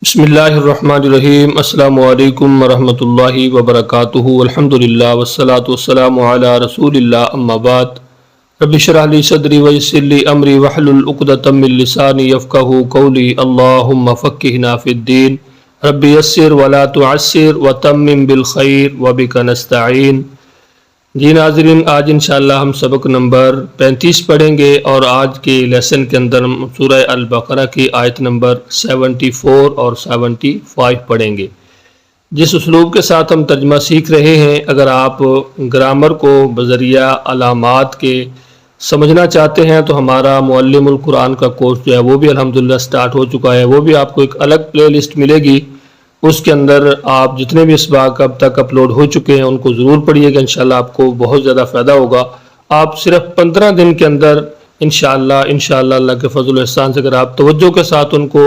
بسم اللہ الرحمن الرحیم۔ السلام علیکم ورحمۃ اللہ وبرکاتہ۔ الحمدللہ والصلاة والسلام علی رسول اللہ، اما بعد۔ رب اشرح لی صدری ویسر لی امری واحلل عقدۃ من لسانی یفقہوا قولی۔ اللہم فقہنا فی الدین، رب یسر ولا تعسر وتمم بالخیر وبک نستعین۔ جی ناظرین، آج انشاءاللہ ہم سبق نمبر 35 پڑھیں گے اور آج کے لیسن کے اندر ہم سورہ البقرہ کی آیت نمبر 74 اور 75 پڑھیں گے۔ جس اسلوب کے ساتھ ہم ترجمہ سیکھ رہے ہیں، اگر آپ گرامر کو بذریعہ علامات کے سمجھنا چاہتے ہیں تو ہمارا معلم القرآن کا کورس جو ہے وہ بھی الحمدللہ سٹارٹ ہو چکا ہے۔ وہ بھی آپ کو ایک الگ پلے لسٹ ملے گی، اس کے اندر آپ جتنے بھی اسباق اب تک اپلوڈ ہو چکے ہیں ان کو ضرور پڑھیے گا، انشاءاللہ آپ کو بہت زیادہ فائدہ ہوگا۔ آپ صرف 15 دن کے اندر انشاءاللہ اللہ کے فضل و احسان سے اگر آپ توجہ کے ساتھ ان کو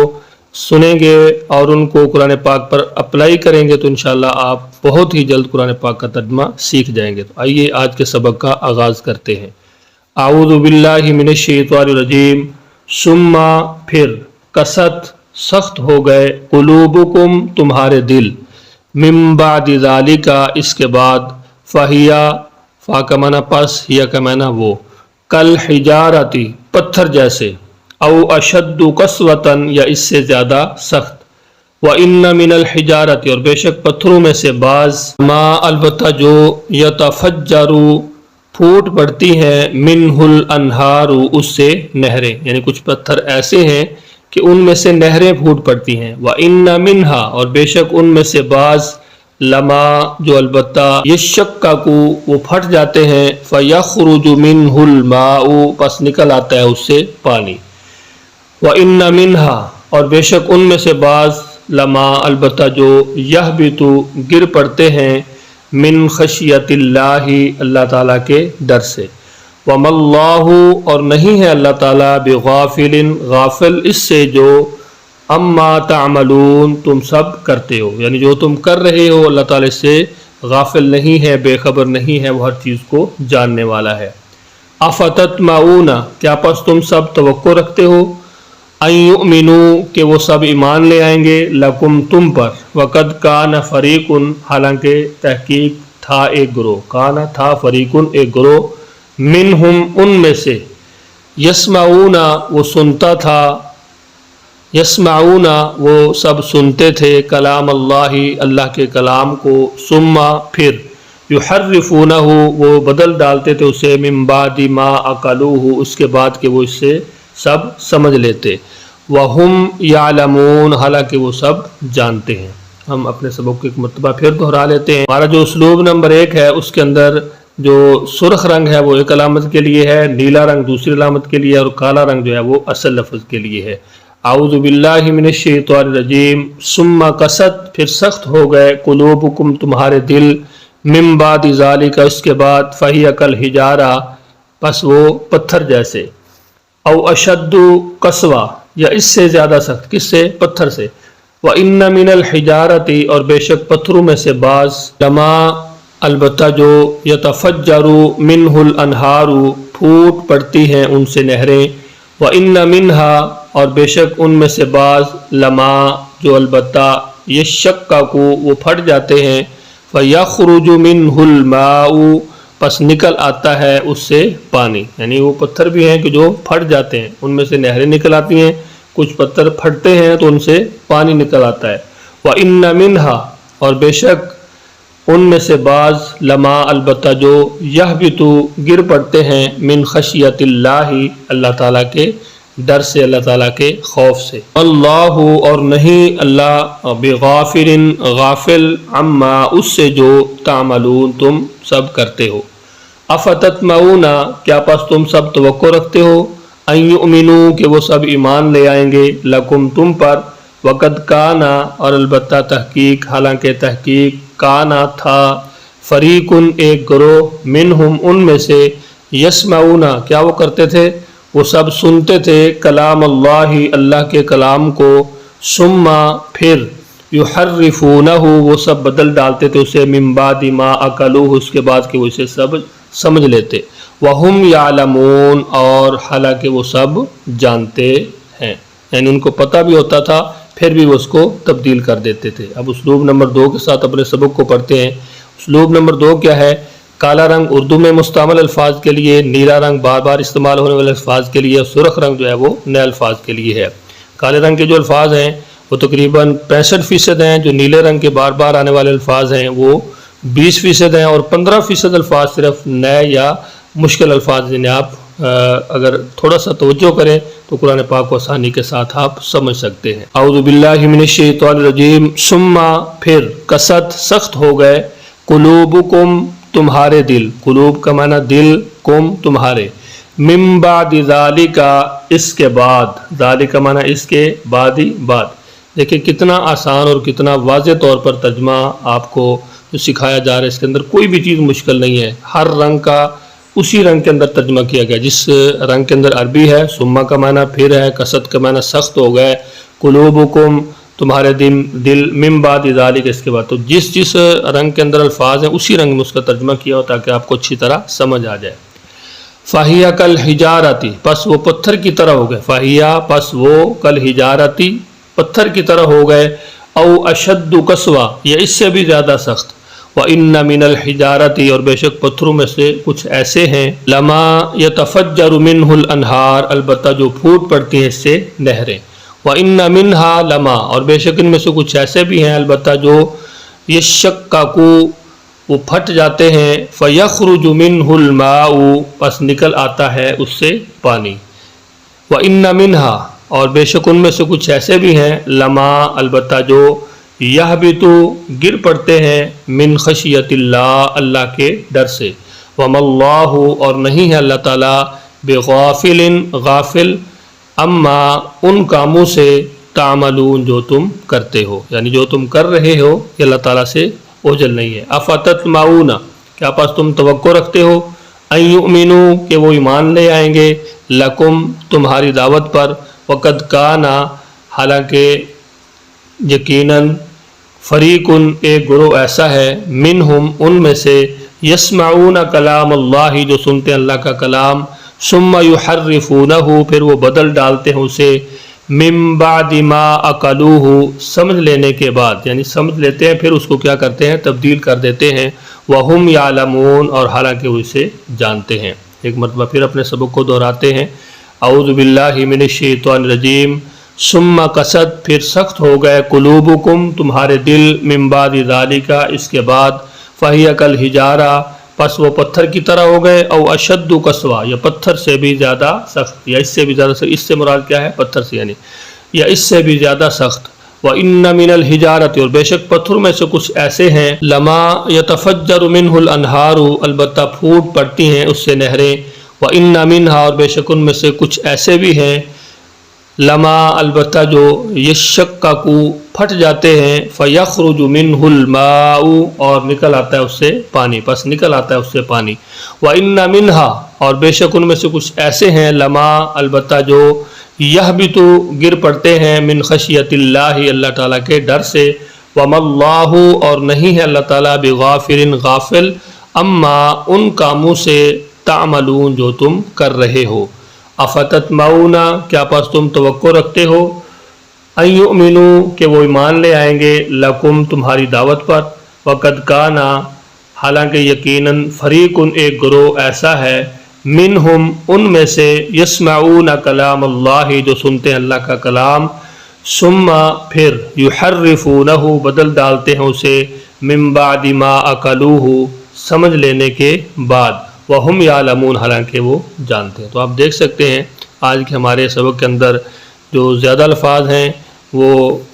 سنیں گے اور ان کو قرآن پاک پر اپلائی کریں گے تو انشاءاللہ آپ بہت ہی جلد قرآن پاک کا ترجمہ سیکھ جائیں گے۔ تو آئیے آج کے سبق کا آغاز کرتے ہیں۔ اعوذ باللہ من الشیطان الرجیم۔ ثم پھر کست سخت ہو گئے، قلوبکم تمہارے دل، من بعد ذالک اس کے بعد، فہیا فا کا معنی پس، ہیا کا معنی وہ، کل حجارتی پتھر جیسے، او اشد قسوتاً یا اس سے زیادہ سخت، وَإِنَّ مِنَ الْحِجَارَةِ اور بے شک پتھروں میں سے بعض، ما البتہ جو، یتفجر پھوٹ پڑتی ہیں، منہ الانہار اس سے نہریں، یعنی کچھ پتھر ایسے ہیں کہ ان میں سے نہریں پھوٹ پڑتی ہیں، وَإِنَّ مِنْهَا اور بے شک ان میں سے بعض، لما جو البتہ، یشقق وہ پھٹ جاتے ہیں، فَيَخْرُجُ مِنْهُ الْمَاءُ پس نکل آتا ہے اس سے پانی، وَإِنَّ مِنْهَا اور بے شک ان میں سے بعض، لما البتہ جو، یہبط گر پڑتے ہیں، من خشیت اللہ اللہ تعالیٰ کے ڈر سے، وَمَا اللَّهُ اور نہیں ہے اللہ تعالیٰ، بغافل غافل اس سے جو، اما تعملون تم سب کرتے ہو، یعنی جو تم کر رہے ہو اللہ تعالیٰ اس سے غافل نہیں ہے، بے خبر نہیں ہے، وہ ہر چیز کو جاننے والا ہے۔ افتطمعون کیا پس تم سب توقع رکھتے ہو، ان یؤمنوا کہ وہ سب ایمان لے آئیں گے، لکم تم پر، وقد کان فریق حالانکہ تحقیق تھا ایک گروہ، کان تھا فریق ایک گروہ، منہم ان میں سے، یسمعون وہ سنتا تھا، یسمعون وہ سب سنتے تھے، کلام اللہ اللہ کے کلام کو، ثم پھر، یحرفونہ وہ بدل ڈالتے تھے اسے، من بعد ما عقلوہ اس کے بعد کہ وہ اس سے سب سمجھ لیتے، وہم یعلمون حالانکہ وہ سب جانتے ہیں۔ ہم اپنے سبق کو ایک مرتبہ پھر دہرا لیتے ہیں۔ ہمارا جو اسلوب نمبر 1 ہے اس کے اندر جو سرخ رنگ ہے وہ ایک علامت کے لیے ہے، نیلا رنگ دوسری علامت کے لیے، اور کالا رنگ جو ہے وہ اصل لفظ کے لیے ہے۔ اعوذ باللہ من الشیطان الرجیم۔ ثم قست پھر سخت ہو گئے، قلوبکم تمہارے دل، من بعد ذالک اس کے بعد، فہی کالحجارہ پس وہ پتھر جیسے، او اشد قسوہ یا اس سے زیادہ سخت، کس سے؟ پتھر سے، وَإِنَّ مِنَ الْحِجَارَةِ اور بے شک پتھروں میں سے بعض، لما البتہ جو، یتفجر منہ الانہار پھوٹ پڑتی ہیں ان سے نہریں، وَإِنَّ مِنْهَا اور بے شک ان میں سے بعض، لما جو البتہ، یشقق وہ پھٹ جاتے ہیں، فَيَخْرُجُ مِنْهُ الْمَاءُ پس نکل آتا ہے اس سے پانی، یعنی وہ پتھر بھی ہیں کہ جو پھٹ جاتے ہیں، ان میں سے نہریں نکل آتی ہیں، کچھ پتھر پھٹتے ہیں تو ان سے پانی نکل آتا ہے، وَإِنَّ مِنْهَا اور بے شک ان میں سے بعض، لما البتہ جو، یہبط گر پڑتے ہیں، من خشیت اللہ اللہ تعالیٰ کے ڈر سے، اللہ تعالیٰ کے خوف سے، اللہ اور نہیں اللہ، بغافل غافل، عما اس سے جو، تعملون تم سب کرتے ہو۔ افتطمعون کیا پس تم سب توقع رکھتے ہو، ان یؤمنوا کہ وہ سب ایمان لے آئیں گے، لکم تم پر، وقد کانا اور البتہ تحقیق حالانکہ تحقیق، کانا تھا، فریق ایک گروہ، منہم ان میں سے، یسمعون کیا وہ کرتے تھے، وہ سب سنتے تھے، کلام اللہ اللہ کے کلام کو، ثم پھر، یحرفونہ وہ سب بدل ڈالتے تھے اسے، من بعد ما عقلوہ اس کے بعد کہ وہ اسے سب سمجھ لیتے، وہم یعلمون اور حالانکہ وہ سب جانتے ہیں، یعنی ان کو پتہ بھی ہوتا تھا پھر بھی وہ اس کو تبدیل کر دیتے تھے۔ اب اسلوب نمبر 2 کے ساتھ اپنے سبق کو پڑھتے ہیں۔ اسلوب نمبر 2 کیا ہے؟ کالا رنگ اردو میں مستعمل الفاظ کے لیے، نیلا رنگ بار بار استعمال ہونے والے الفاظ کے لیے، اور سرخ رنگ جو ہے وہ نئے الفاظ کے لیے ہے۔ کالے رنگ کے جو الفاظ ہیں وہ تقریباً 65% ہیں، جو نیلے رنگ کے بار بار آنے والے الفاظ ہیں وہ 20% ہیں، اور 15% الفاظ صرف نئے یا مشکل الفاظ جنہیں آپ اگر تھوڑا سا توجہ کریں تو قرآن پاک کو آسانی کے ساتھ آپ سمجھ سکتے ہیں۔ اعوذ باللہ من الشیطان الرجیم۔ ثم پھر، کست سخت ہو گئے، قلوبکم تمہارے دل، قلوب کا معنی دل، کم تمہارے، من بعد ذالک اس کے بعد، ذالک کا معنی اس کے بعد ہی بعد۔ دیکھیں کتنا آسان اور کتنا واضح طور پر ترجمہ آپ کو جو سکھایا جا رہا ہے، اس کے اندر کوئی بھی چیز مشکل نہیں ہے، ہر رنگ کا اسی رنگ کے اندر ترجمہ کیا گیا، جس رنگ کے اندر عربی ہے، ثم کا معنی پھر ہے، کسد کا معنی سخت ہو گئے، قلوبکم تمہارے دل، من بعد ذالک اس کے بعد، تو جس رنگ کے اندر الفاظ ہیں اسی رنگ میں اس کا ترجمہ کیا ہو تاکہ آپ کو اچھی طرح سمجھ آ جائے۔ فَهِيَ كَالْحِجَارَةِ پس وہ پتھر کی طرح ہو گئے، فَهِيَ پس وہ كَالْحِجَارَةِ پتھر کی طرح ہو گئے، او اشد قسوہ یا اس سے بھی زیادہ سخت، وَإِنَّ مِنَ الْحِجَارَةِ اور بے شک پتھروں میں سے کچھ ایسے ہیں، لَمَا يَتَفَجَّرُ مِنْهُ الْأَنْهَارُ البتہ جو پھوٹ پڑتی ہیں اس سے نہریں، وَإِنَّ مِنْهَا لَمَا اور بے شک ان میں سے کچھ ایسے بھی ہیں البتہ جو يَشَّقَّقُ وہ پھٹ جاتے ہیں، فَيَخْرُجُ مِنْهُ الْمَاءُ پس نکل آتا ہے اس سے پانی، وَإِنَّ مِنْهَا اور بے شک ان میں سے کچھ ایسے بھی ہیں، لما البتہ جو یہبطو گر پڑتے ہیں، من خشیت اللہ اللہ کے ڈر سے، وما اللہ اور نہیں ہے اللہ تعالیٰ، بغافل غافل، اما ان کاموں سے، تعملون جو تم کرتے ہو، یعنی جو تم کر رہے ہو یہ اللہ تعالیٰ سے اوجل نہیں ہے۔ افتطمعون کیا پس تم توقع رکھتے ہو، ان یؤمنوا کہ وہ ایمان لے آئیں گے، لکم تمہاری دعوت پر، وقد کانا حالانکہ یقیناً، فریقن ایک گروہ ایسا ہے، منہم ان میں سے، یسمعون کلام اللہ جو سنتے ہیں اللہ کا کلام، ثم یحرفونہ پھر وہ بدل ڈالتے ہیں اسے، من بعد ما عقلوہ سمجھ لینے کے بعد، یعنی سمجھ لیتے ہیں پھر اس کو کیا کرتے ہیں، تبدیل کر دیتے ہیں، وہم یعلمون اور حالانکہ وہ اسے جانتے ہیں۔ ایک مرتبہ پھر اپنے سبق کو دہراتے ہیں۔ اعوذ باللہ من الشیطان الرجیم۔ ثم قست پھر سخت ہو گئے، قلوبکم تمہارے دل، من بعد ذالک اس کے بعد، فہی کالحجارہ پس وہ پتھر کی طرح ہو گئے، او اشد قسوہ یا پتھر سے بھی زیادہ سخت، یا اس سے بھی زیادہ سخت، اس سے مراد کیا ہے، پتھر سے یعنی، یا اس سے بھی زیادہ سخت، وَإِنَّ مِنَ الْحِجَارَةِ اور بے شک پتھروں میں سے کچھ ایسے ہیں، لَمَا يَتَفَجَّرُ مِنْهُ الْأَنْهَارُ البتہ پھوٹ پڑتی ہیں اس سے نہریں، وَإِنَّ مِنْهَا اور بے شک ان میں سے کچھ ایسے بھی ہیں، لما البتہ جو یشققو پھٹ جاتے ہیں، فیخرج منہ الماء اور نکل آتا ہے اس سے پانی، پس نکل آتا ہے اس سے پانی، وَإِنَّ مِنْهَا اور بے شک ان میں سے کچھ ایسے ہیں، لما البتہ جو یہبطو گر پڑتے ہیں، من خشیت اللہ اللہ تعالیٰ کے ڈر سے، وما اللہ اور نہیں ہے اللہ تعالیٰ، بغافل غافل، اما ان کاموں سے، تعملون جو تم کر رہے ہو، افتطمعون کیا پس تم توقع رکھتے ہو، ان یؤمنوا کہ وہ ایمان لے آئیں گے، لکم تمہاری دعوت پر، وقد کانا حالانکہ یقیناً، فریقن ایک گروہ ایسا ہے، منہم ان میں سے، یسمعون کلام اللہ جو سنتے ہیں اللہ کا کلام، ثم پھر، یحرفونہ بدل ڈالتے ہیں اسے، من بعد ما عقلوہ سمجھ لینے کے بعد، وہم یعلمون حالانکہ وہ جانتے ہیں۔ تو آپ دیکھ سکتے ہیں آج کے ہمارے سبق کے اندر جو زیادہ الفاظ ہیں وہ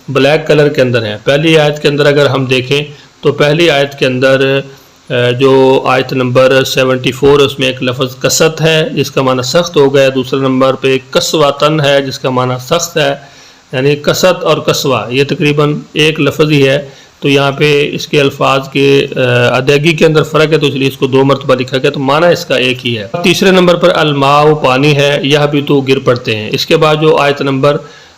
بلیک کلر کے اندر ہیں۔ پہلی آیت کے اندر اگر ہم دیکھیں تو پہلی آیت کے اندر جو آیت نمبر 74 اس میں ایک لفظ کست ہے جس کا معنی سخت ہو گیا، دوسرے نمبر پہ قسوۃن ہے جس کا معنی سخت ہے، یعنی کست اور قسوہ یہ تقریباً ایک لفظ ہی ہے، تو یہاں پہ اس کے الفاظ کے ادائیگی کے اندر فرق ہے تو اس لیے اس کو 2 مرتبہ لکھا گیا، تو معنی اس کا ایک ہی ہے۔ تیسرے نمبر پر الماء پانی ہے، یہبطو گر پڑتے ہیں۔ اس کے بعد جو آیت نمبر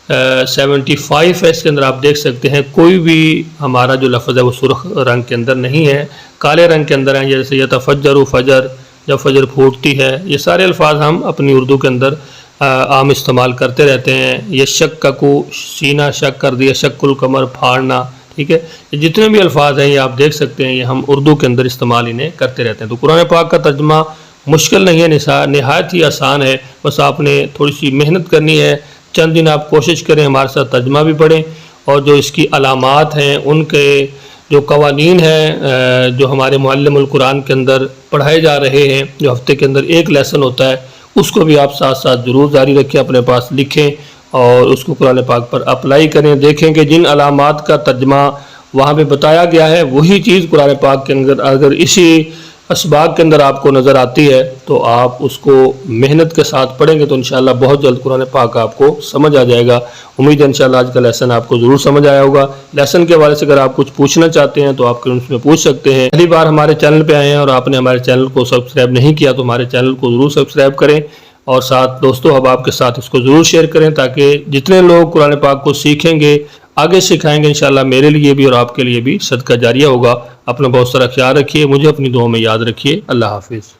75 ہے اس کے اندر آپ دیکھ سکتے ہیں کوئی بھی ہمارا جو لفظ ہے وہ سرخ رنگ کے اندر نہیں ہے، کالے رنگ کے اندر ہیں، جیسے یتفجر فجر جب فجر پھوٹتی ہے، یہ سارے الفاظ ہم اپنی اردو کے اندر عام استعمال کرتے رہتے ہیں. یشککو سینہ شک کر دیا، شک القمر پھاڑنا. ٹھیک ہے، جتنے بھی الفاظ ہیں یہ آپ دیکھ سکتے ہیں، یہ ہم اردو کے اندر استعمال انہیں کرتے رہتے ہیں. تو قرآن پاک کا ترجمہ مشکل نہیں ہے، نہایت ہی آسان ہے. بس آپ نے تھوڑی سی محنت کرنی ہے، چند دن آپ کوشش کریں ہمارے ساتھ ترجمہ بھی پڑھیں، اور جو اس کی علامات ہیں، ان کے جو قوانین ہیں جو ہمارے معلم القرآن کے اندر پڑھائے جا رہے ہیں، جو ہفتے کے اندر ایک لیسن ہوتا ہے، اس کو بھی آپ ساتھ ساتھ ضرور جاری رکھیں، اپنے پاس لکھیں اور اس کو قرآن پاک پر اپلائی کریں. دیکھیں کہ جن علامات کا ترجمہ وہاں پہ بتایا گیا ہے وہی چیز قرآن پاک کے اندر اگر اسی اسباق کے اندر آپ کو نظر آتی ہے تو آپ اس کو محنت کے ساتھ پڑھیں گے تو انشاءاللہ بہت جلد قرآن پاک آپ کو سمجھ آ جائے گا. امید ہے انشاءاللہ آج کا لیسن آپ کو ضرور سمجھ آیا ہوگا. لیسن کے حوالے سے اگر آپ کچھ پوچھنا چاہتے ہیں تو آپ اس میں پوچھ سکتے ہیں. پہلی بار ہمارے چینل پہ آئے ہیں اور آپ نے ہمارے چینل کو سبسکرائب نہیں کیا تو ہمارے چینل کو ضرور سبسکرائب کریں، اور ساتھ دوستوں احباب کے ساتھ اس کو ضرور شیئر کریں تاکہ جتنے لوگ قرآن پاک کو سیکھیں گے، آگے سکھائیں گے، انشاءاللہ میرے لیے بھی اور آپ کے لیے بھی صدقہ جاریہ ہوگا. اپنا بہت سارا خیال رکھیے، مجھے اپنی دعاؤں میں یاد رکھیے. اللہ حافظ.